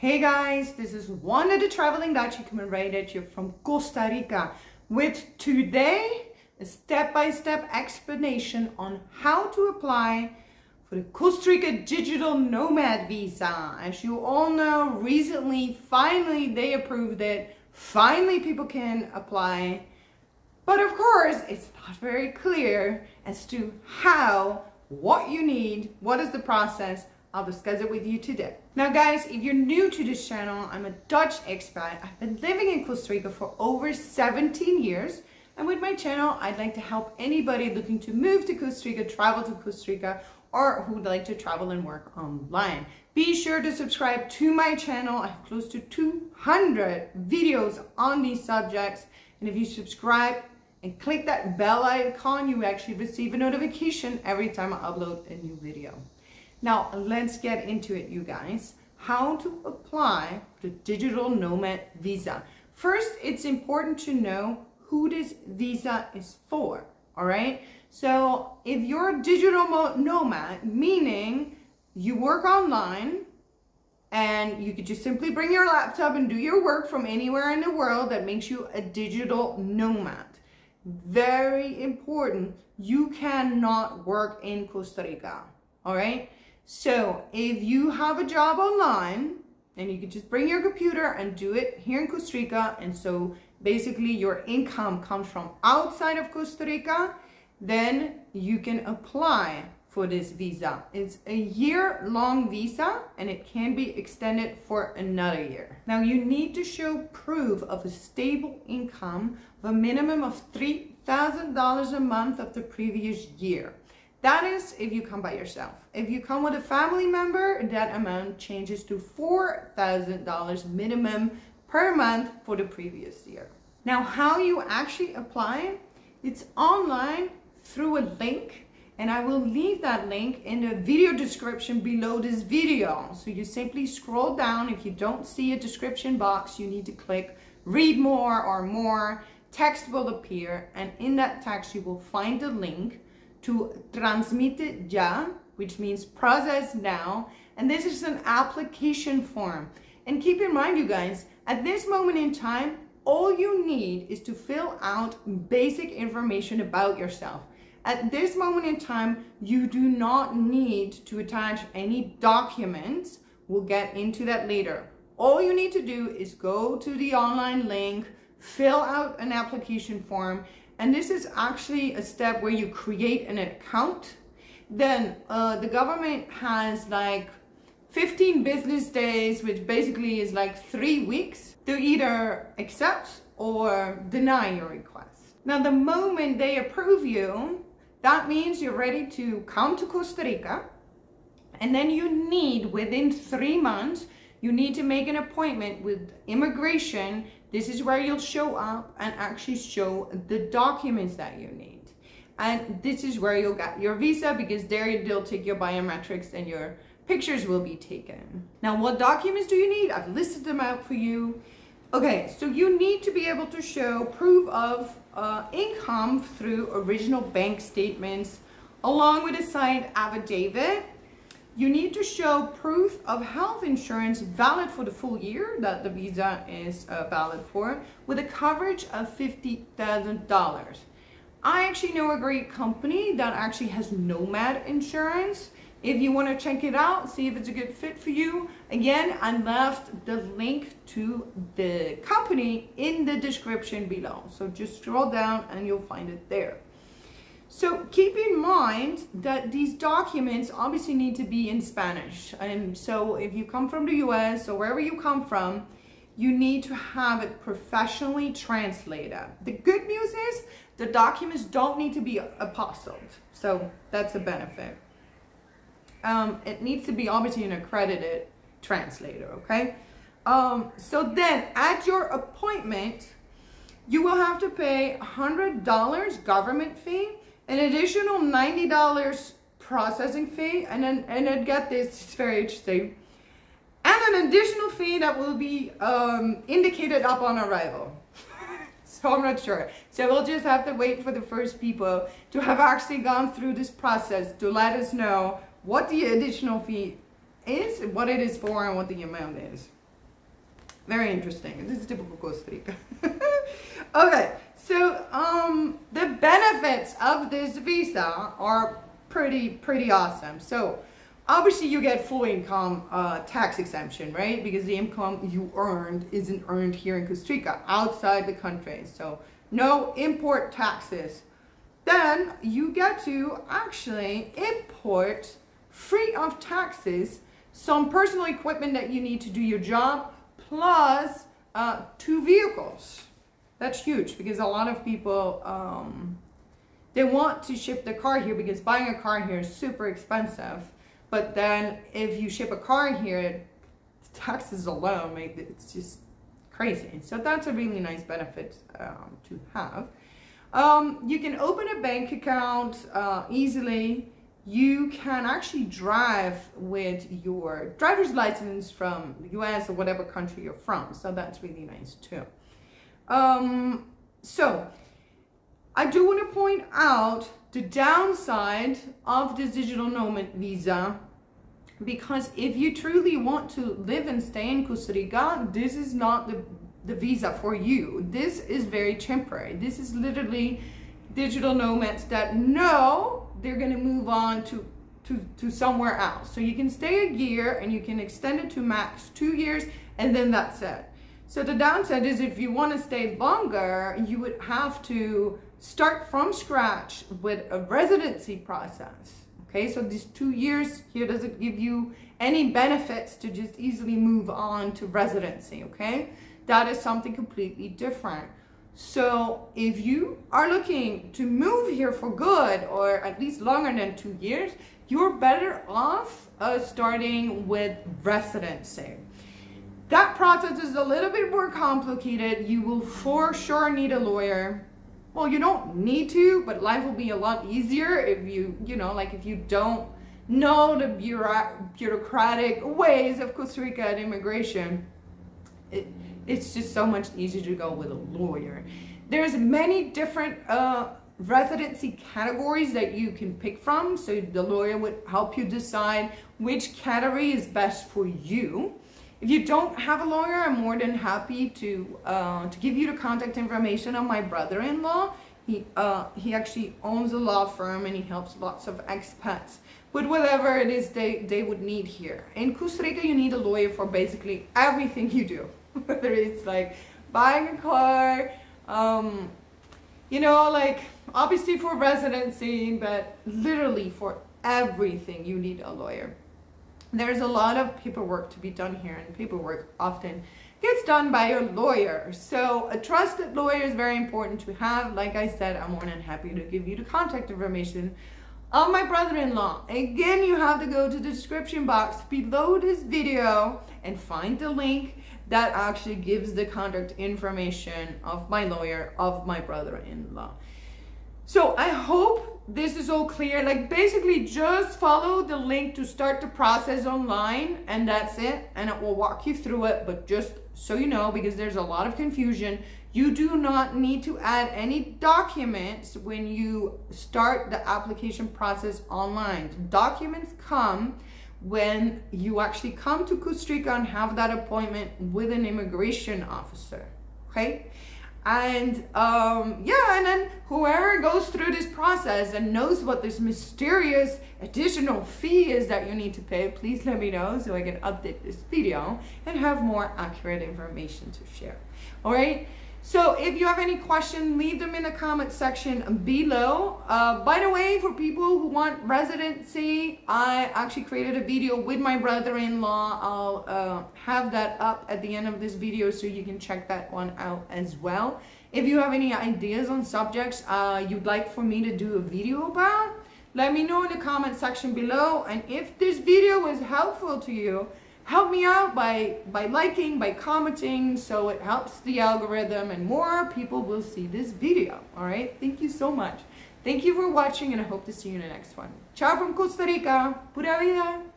Hey guys, this is Wanda the Traveling Dutch Human Radio from Costa Rica with today a step-by-step explanation on how to apply for the Costa Rica Digital Nomad Visa. As you all know, recently, finally they approved it. Finally people can apply. But of course, it's not very clear as to how, what you need, what is the process. I'll discuss it with you today. Now guys, if you're new to this channel, I'm a Dutch expat. I've been living in Costa Rica for over 17 years. And with my channel, I'd like to help anybody looking to move to Costa Rica, travel to Costa Rica, or who'd like to travel and work online. Be sure to subscribe to my channel. I have close to 200 videos on these subjects. And if you subscribe and click that bell icon, you actually receive a notification every time I upload a new video. Now, let's get into it, you guys. How to apply the Digital Nomad Visa. First, it's important to know who this visa is for, all right? So, if you're a digital nomad, meaning you work online and you could just simply bring your laptop and do your work from anywhere in the world, that makes you a digital nomad. Very important, you cannot work in Costa Rica, all right? So if you have a job online and you can just bring your computer and do it here in Costa Rica, and so basically your income comes from outside of Costa Rica, then you can apply for this visa. It's a year-long visa and it can be extended for another year. Now you need to show proof of a stable income of a minimum of $3,000 a month of the previous year. That is if you come by yourself. If you come with a family member, that amount changes to $4,000 minimum per month for the previous year. Now, how you actually apply, it's online through a link, and I will leave that link in the video description below this video. So you simply scroll down. If you don't see a description box, you need to click read more or more. Text will appear, and in that text you will find the link to Transmite Ya, which means process now. And this is an application form. And keep in mind, you guys, at this moment in time, all you need is to fill out basic information about yourself. At this moment in time, you do not need to attach any documents. We'll get into that later. All you need to do is go to the online link, fill out an application form, and this is actually a step where you create an account. Then the government has like 15 business days, which basically is like 3 weeks, to either accept or deny your request. Now, the moment they approve you, that means you're ready to come to Costa Rica. And then you need, within 3 months, you need to make an appointment with immigration. This is where you'll show up and actually show the documents that you need. And this is where you'll get your visa, because there they'll take your biometrics and your pictures will be taken. Now, what documents do you need? I've listed them out for you. Okay, so you need to be able to show proof of income through original bank statements, along with a signed affidavit. You need to show proof of health insurance valid for the full year that the visa is valid for, with a coverage of $50,000. I actually know a great company that actually has Nomad insurance. If you want to check it out, see if it's a good fit for you. Again, I left the link to the company in the description below. So just scroll down and you'll find it there. So keep in mind that these documents obviously need to be in Spanish. And so if you come from the US or wherever you come from, you need to have it professionally translated. The good news is the documents don't need to be apostilled. So that's a benefit. It needs to be obviously an accredited translator, okay? So then at your appointment, you will have to pay $100 government fee, an additional $90 processing fee, and then get this, it's very interesting, and an additional fee that will be indicated up on arrival. So I'm not sure. So we'll just have to wait for the first people to have actually gone through this process to let us know what the additional fee is, what it is for, and what the amount is. Very interesting. This is typical Costa Rica. Okay, so the benefits of this visa are pretty awesome. So obviously you get full income tax exemption, right? Because the income you earned isn't earned here in Costa Rica, outside the country. So no import taxes. Then you get to actually import free of taxes some personal equipment that you need to do your job, plus 2 vehicles. That's huge, because a lot of people they want to ship the car here because buying a car here is super expensive. But then if you ship a car here, taxes alone, it's just crazy. So that's a really nice benefit to have. You can open a bank account easily. You can actually drive with your driver's license from the US or whatever country you're from. So that's really nice too. So I do want to point out the downside of this digital nomad visa, because if you truly want to live and stay in Costa Rica, this is not the visa for you. This is very temporary. This is literally digital nomads that know they're going to move on to somewhere else. So you can stay a year and you can extend it to max 2 years, and then that's it. So the downside is if you want to stay longer, you would have to start from scratch with a residency process. Okay, so these 2 years here doesn't give you any benefits to just easily move on to residency, okay? That is something completely different. So if you are looking to move here for good, or at least longer than 2 years, you're better off starting with residency. That process is a little bit more complicated. You will for sure need a lawyer. Well, you don't need to, but life will be a lot easier if you know, like if you don't know the bureaucratic ways of Costa Rica and immigration. It's just so much easier to go with a lawyer. There's many different residency categories that you can pick from. So the lawyer would help you decide which category is best for you. If you don't have a lawyer, I'm more than happy to give you the contact information of my brother-in-law. He actually owns a law firm and he helps lots of expats with whatever it is they would need here. In Costa Rica, you need a lawyer for basically everything you do. Whether it's like buying a car, you know, like obviously for residency, but literally for everything you need a lawyer. There's a lot of paperwork to be done here, and paperwork often gets done by a lawyer. So a trusted lawyer is very important to have. Like I said, I'm more than happy to give you the contact information of my brother-in-law. Again, you have to go to the description box below this video and find the link that actually gives the contact information of my lawyer, of my brother-in-law. So I hope this is all clear. Like basically just follow the link to start the process online, and that's it. And it will walk you through it. But just so you know, because there's a lot of confusion, you do not need to add any documents when you start the application process online. The documents come when you actually come to Costa Rica and have that appointment with an immigration officer, okay? And yeah, and then whoever goes through this process and knows what this mysterious additional fee is that you need to pay, please let me know so I can update this video and have more accurate information to share. All right, so if you have any questions, leave them in the comment section below. By the way, for people who want residency, I actually created a video with my brother-in-law. I'll have that up at the end of this video so you can check that one out as well. If you have any ideas on subjects you'd like for me to do a video about, let me know in the comment section below. And if this video was helpful to you, help me out by liking, by commenting, so it helps the algorithm and more people will see this video. All right, thank you so much. Thank you for watching, and I hope to see you in the next one. Ciao from Costa Rica. Pura vida.